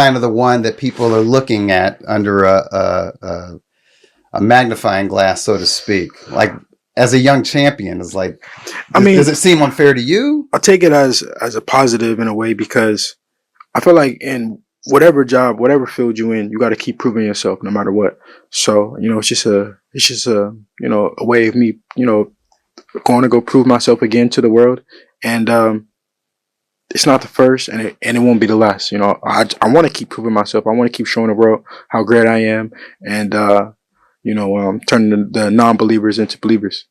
kind of the one that people are looking at under a magnifying glass, so to speak. Like as a young champion, is like, does it seem unfair to you? I take it as a positive in a way, because I feel like in whatever job, whatever field you in, you got to keep proving yourself no matter what. So, it's just a a way of me, going to go prove myself again to the world. And, it's not the first, and it won't be the last. I want to keep proving myself. I want to keep showing the world how great I am, and turning the non-believers into believers.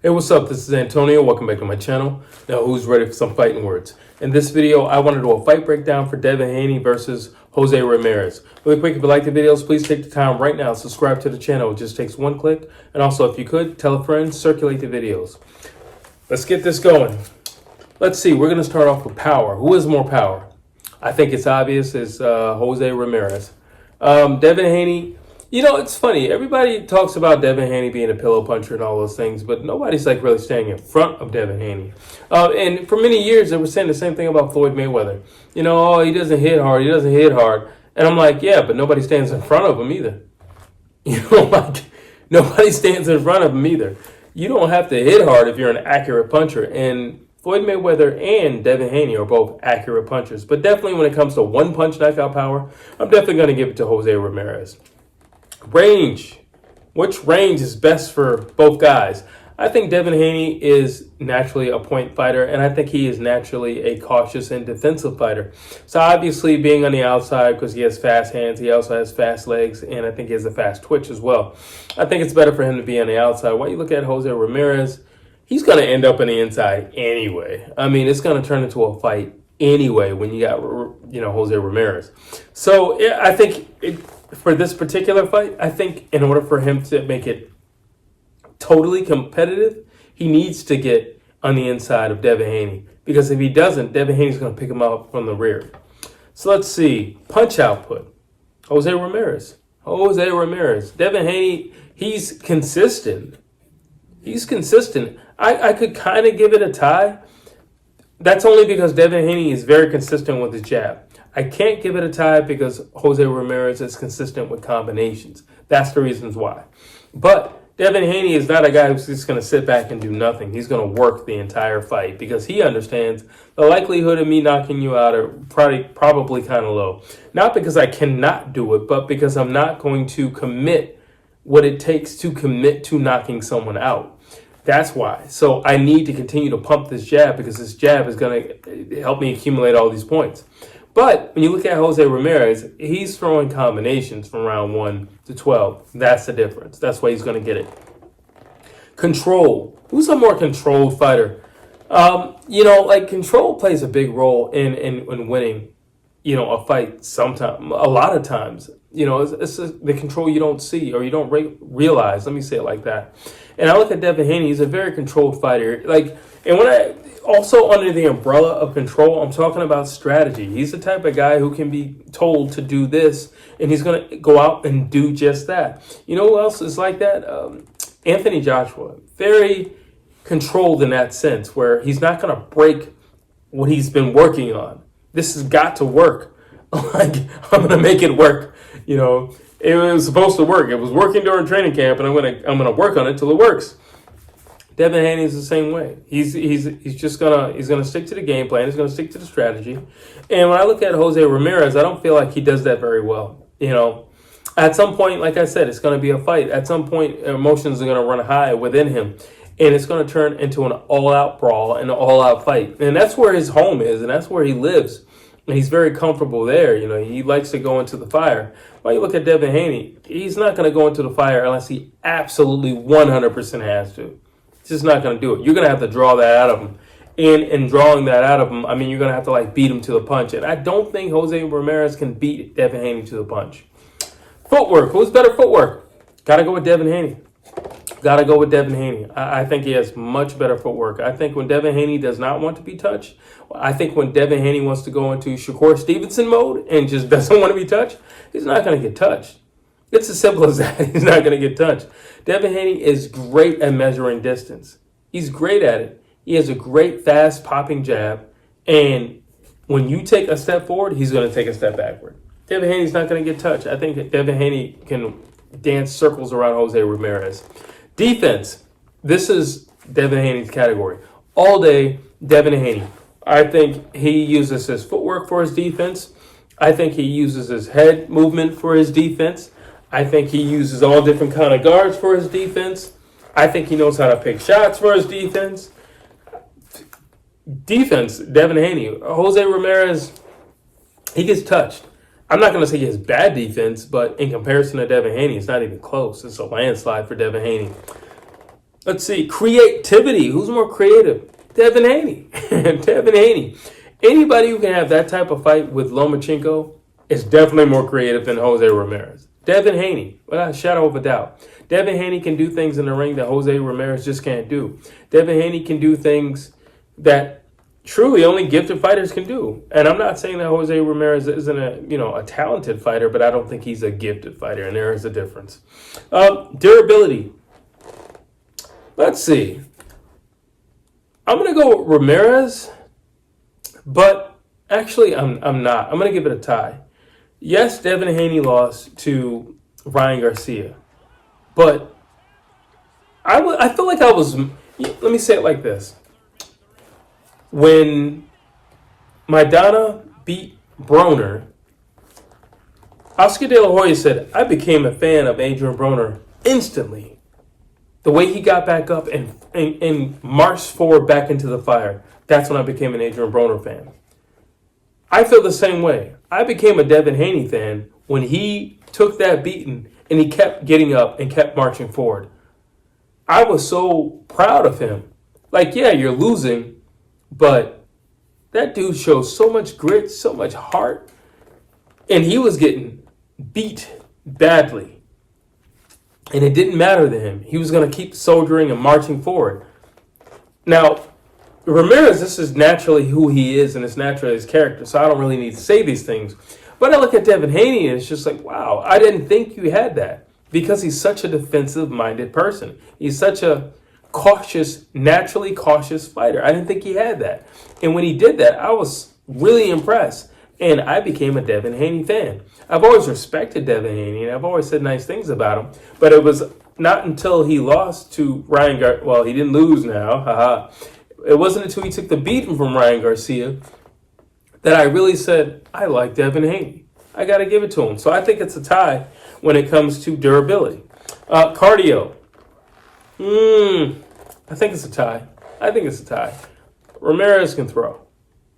Hey, what's up? This is Antonio. Welcome back to my channel. Now, who's ready for some fighting words? In this video, I want to do a fight breakdown for Devin Haney versus José Ramírez. Really quick, if you like the videos, please take the time right now, subscribe to the channel. It just takes one click. And also, if you could, tell a friend, circulate the videos. Let's get this going. Let's see, we're going to start off with power. Who has more power? I think it's obvious, it's José Ramírez. Devin Haney, it's funny. Everybody talks about Devin Haney being a pillow puncher and all those things, but nobody's like really standing in front of Devin Haney. And for many years, they were saying the same thing about Floyd Mayweather. Oh, he doesn't hit hard, he doesn't hit hard. And I'm like, yeah, but nobody stands in front of him either. Nobody stands in front of him either. You don't have to hit hard if you're an accurate puncher. And Floyd Mayweather and Devin Haney are both accurate punchers. But definitely when it comes to one-punch knockout power, I'm definitely going to give it to José Ramírez. Range. Which range is best for both guys? I think Devin Haney is naturally a point fighter, and I think he is naturally a cautious and defensive fighter. So obviously being on the outside, because he has fast hands, he also has fast legs, and I think he has a fast twitch as well. I think it's better for him to be on the outside. While you look at José Ramírez, he's going to end up on the inside anyway. I mean, it's going to turn into a fight anyway when you got, José Ramírez. So I think for this particular fight, I think in order for him to make it totally competitive, he needs to get on the inside of Devin Haney. Because if he doesn't, Devin Haney's going to pick him up from the rear. So let's see. Punch output. José Ramírez. Devin Haney, he's consistent. I could kind of give it a tie. That's only because Devin Haney is very consistent with his jab. I can't give it a tie because José Ramírez is consistent with combinations. That's the reasons why. But Devin Haney is not a guy who's just going to sit back and do nothing. He's going to work the entire fight because he understands the likelihood of me knocking you out are probably kind of low. Not because I cannot do it, but because I'm not going to commit what it takes to commit to knocking someone out. That's why. So I need to continue to pump this jab because this jab is going to help me accumulate all these points. But when you look at José Ramírez, he's throwing combinations from round 1 to 12. That's the difference. That's why he's going to get it. Control. Who's a more controlled fighter? Control plays a big role in winning, a fight sometimes, a lot of times. It's the control you don't see or you don't realize. Let me say it like that. And I look at Devin Haney, he's a very controlled fighter. And when I also under the umbrella of control, I'm talking about strategy. He's the type of guy who can be told to do this, and he's going to go out and do just that. You know who else is like that? Anthony Joshua. Very controlled in that sense, where he's not going to break what he's been working on. This has got to work. I'm going to make it work. It was supposed to work. It was working during training camp, and I'm gonna work on it till it works. Devin Haney is the same way. He's gonna stick to the game plan. He's gonna stick to the strategy. And when I look at José Ramírez, I don't feel like he does that very well. At some point, like I said, it's gonna be a fight. At some point, emotions are gonna run high within him, and it's gonna turn into an all-out brawl and an all-out fight. And that's where his home is, and that's where he lives. And he's very comfortable there. He likes to go into the fire. While you look at Devin Haney, he's not going to go into the fire unless he absolutely 100% has to. He's just not going to do it. You're going to have to draw that out of him. And in drawing that out of him, you're going to have to beat him to the punch. And I don't think José Ramírez can beat Devin Haney to the punch. Footwork. Who's better footwork? Got to go with Devin Haney. Got to go with Devin Haney. I think he has much better footwork. I think when Devin Haney does not want to be touched, I think when Devin Haney wants to go into Shakur Stevenson mode and just doesn't want to be touched, he's not going to get touched. It's as simple as that. He's not going to get touched. Devin Haney is great at measuring distance. He's great at it. He has a great fast popping jab. And when you take a step forward, he's going to take a step backward. Devin Haney's not going to get touched. I think Devin Haney can dance circles around Jose Ramirez. Defense. This is Devin Haney's category. All day, Devin Haney. I think he uses his footwork for his defense. I think he uses his head movement for his defense. I think he uses all different kind of guards for his defense. I think he knows how to pick shots for his defense. Defense, Devin Haney. Jose Ramirez, he gets touched. I'm not going to say he has bad defense, but in comparison to Devin Haney, it's not even close. It's a landslide for Devin Haney. Let's see. Creativity. Who's more creative? Devin Haney. Devin Haney. Anybody who can have that type of fight with Lomachenko is definitely more creative than Jose Ramirez. Devin Haney, without a shadow of a doubt. Devin Haney can do things in the ring that Jose Ramirez just can't do. Devin Haney can do things that truly only gifted fighters can do. And I'm not saying that Jose Ramirez isn't a talented fighter, but I don't think he's a gifted fighter, and there is a difference. Durability. Let's see. I'm going to go with Ramirez, but actually I'm not. I'm going to give it a tie. Yes, Devin Haney lost to Ryan Garcia, but I feel like I was, let me say it like this. When Maidana beat Broner, Oscar De La Hoya said, I became a fan of Adrian Broner instantly. The way he got back up and marched forward back into the fire, that's when I became an Adrian Broner fan. I feel the same way. I became a Devin Haney fan when he took that beating and he kept getting up and kept marching forward. I was so proud of him. Like, yeah, you're losing, but that dude shows so much grit, so much heart, and he was getting beat badly. And it didn't matter to him. He was going to keep soldiering and marching forward. Now, Ramirez, this is naturally who he is, and it's naturally his character, so I don't really need to say these things. But I look at Devin Haney, and it's just like, wow, I didn't think you had that, because he's such a defensive-minded person. He's such a cautious, naturally cautious fighter. I didn't think he had that. And when he did that, I was really impressed, and I became a Devin Haney fan. I've always respected Devin Haney, and I've always said nice things about him, but it was not until he lost to Ryan Garcia. Well, he didn't lose now, haha. It wasn't until he took the beating from Ryan Garcia that I really said, I like Devin Haney. I got to give it to him. So I think it's a tie when it comes to durability. Cardio. I think it's a tie. Ramirez can throw,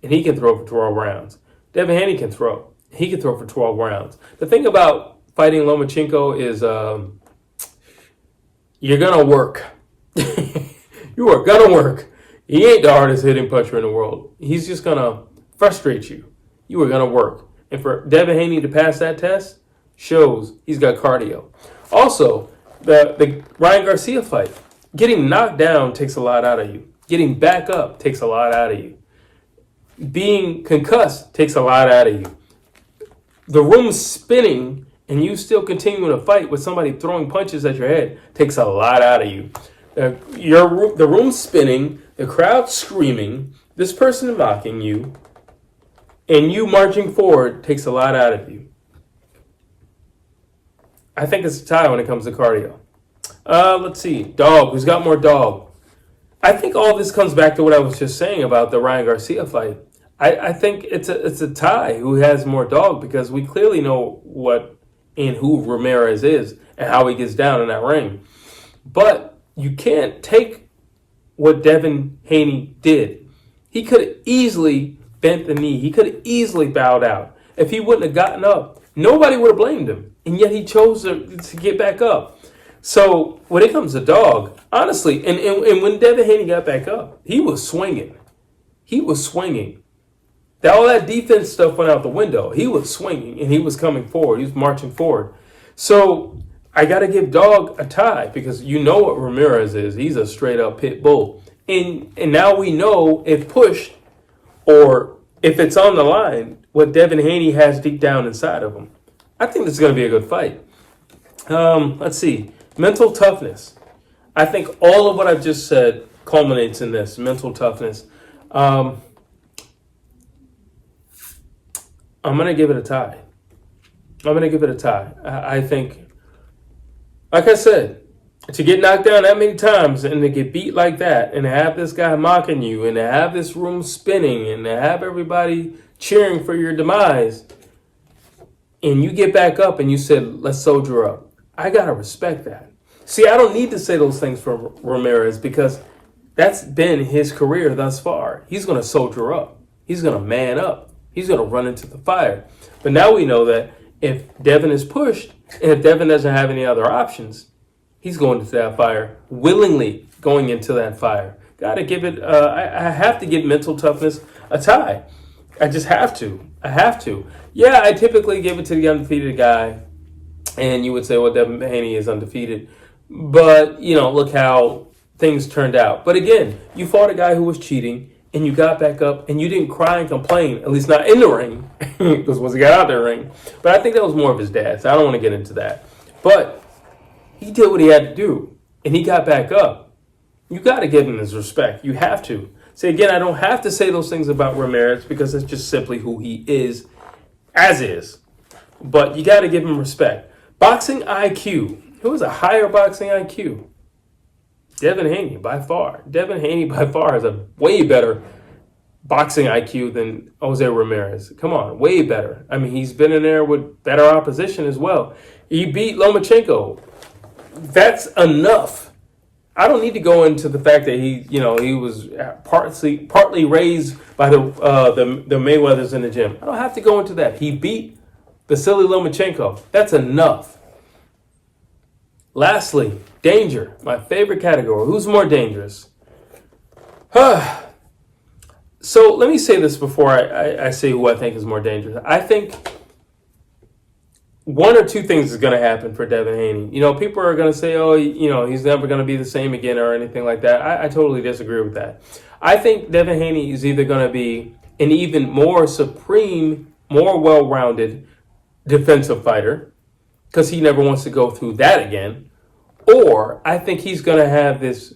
and he can throw for 12 rounds. Devin Haney can throw. He can throw for 12 rounds. The thing about fighting Lomachenko is you're going to work. You are going to work. He ain't the hardest hitting puncher in the world. He's just going to frustrate you. You are going to work. And for Devin Haney to pass that test shows he's got cardio. Also, the Ryan Garcia fight, getting knocked down takes a lot out of you. Getting back up takes a lot out of you. Being concussed takes a lot out of you. The room spinning and you still continuing to fight with somebody throwing punches at your head takes a lot out of you. The room spinning, the crowd screaming, this person mocking you, and you marching forward takes a lot out of you. I think it's a tie when it comes to cardio. Let's see. Dog. Who's got more dog? I think all this comes back to what I was just saying about the Ryan Garcia fight. I think it's a tie who has more dog, because we clearly know what and who Ramirez is and how he gets down in that ring. But you can't take what Devin Haney did. He could have easily bent the knee. He could have easily bowed out. If he wouldn't have gotten up, nobody would have blamed him. And yet he chose to get back up. So when it comes to dog, honestly, and when Devin Haney got back up, he was swinging. All that defense stuff went out the window. He was swinging, and he was coming forward. He was marching forward. So I got to give Dog a tie, because you know what Ramirez is. He's a straight-up pit bull. And now we know, if pushed or if it's on the line, what Devin Haney has deep down inside of him. I think this is going to be a good fight. Let's see. Mental toughness. I think all of what I've just said culminates in this, mental toughness. I'm going to give it a tie. I'm going to give it a tie. I think, like I said, to get knocked down that many times and to get beat like that and to have this guy mocking you and to have this room spinning and to have everybody cheering for your demise, and you get back up and you said, let's soldier up. I got to respect that. See, I don't need to say those things for Ramirez because that's been his career thus far. He's going to soldier up. He's going to man up. He's going to run into the fire. But now we know that if Devin is pushed and if Devin doesn't have any other options, he's going into that fire, willingly going into that fire. Got to give it, I have to give mental toughness a tie. I just have to. I have to. Yeah, I typically give it to the undefeated guy. And you would say, well, Devin Haney is undefeated. But, look how things turned out. But again, you fought a guy who was cheating, and you got back up, and you didn't cry and complain, at least not in the ring, because once he got out of the ring. But I think that was more of his dad's. I don't want to get into that. But he did what he had to do, and he got back up. You got to give him his respect. You have to. See, again, I don't have to say those things about Ramirez because it's just simply who he is, as is. But you got to give him respect. Boxing IQ. Who has a higher boxing IQ? Devin Haney, by far. Devin Haney, by far, has a way better boxing IQ than Jose Ramirez. Come on, way better. I mean, he's been in there with better opposition as well. He beat Lomachenko. That's enough. I don't need to go into the fact that he was partly raised by the Mayweathers in the gym. I don't have to go into that. He beat Vasily Lomachenko. That's enough. Lastly, danger, my favorite category. Who's more dangerous? So let me say this before I say who I think is more dangerous. I think one or two things is going to happen for Devin Haney. People are going to say, oh, he's never going to be the same again or anything like that. I totally disagree with that. I think Devin Haney is either going to be an even more supreme, more well-rounded defensive fighter because he never wants to go through that again. Or I think he's going to have this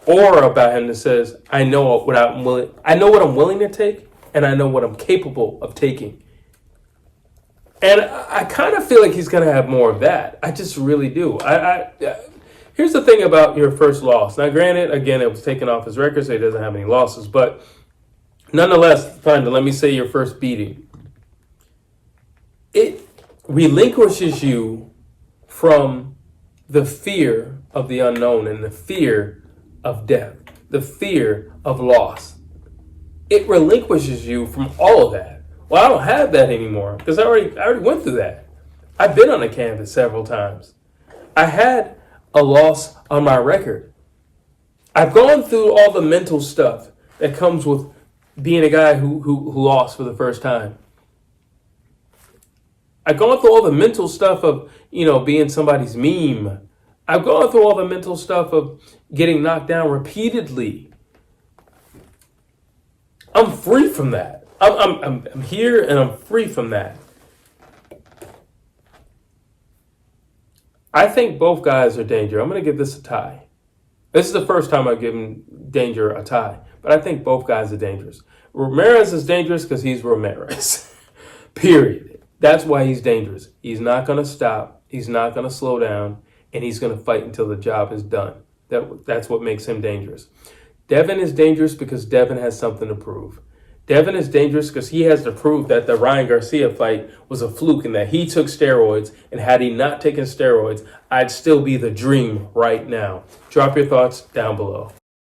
aura about him that says, I know what I'm willing to take, and I know what I'm capable of taking. And I kind of feel like he's going to have more of that. I just really do. Here's the thing about your first loss. Now, granted, again, it was taken off his record, so he doesn't have any losses. But nonetheless, fine, let me say your first beating. It relinquishes you from the fear of the unknown and the fear of death, the fear of loss. It relinquishes you from all of that. Well, I don't have that anymore because I already went through that. I've been on the canvas several times. I had a loss on my record. I've gone through all the mental stuff that comes with being a guy who lost for the first time. I've gone through all the mental stuff of, being somebody's meme. I've gone through all the mental stuff of getting knocked down repeatedly. I'm free from that. I'm here and I'm free from that. I think both guys are danger. I'm going to give this a tie. This is the first time I've given danger a tie, but I think both guys are dangerous. Ramirez is dangerous because he's Ramirez. Period. That's why he's dangerous. He's not going to stop. He's not going to slow down. And he's going to fight until the job is done. That's what makes him dangerous. Devin is dangerous because Devin has something to prove. Devin is dangerous because he has to prove that the Ryan Garcia fight was a fluke and that he took steroids. And had he not taken steroids, I'd still be the dream right now. Drop your thoughts down below.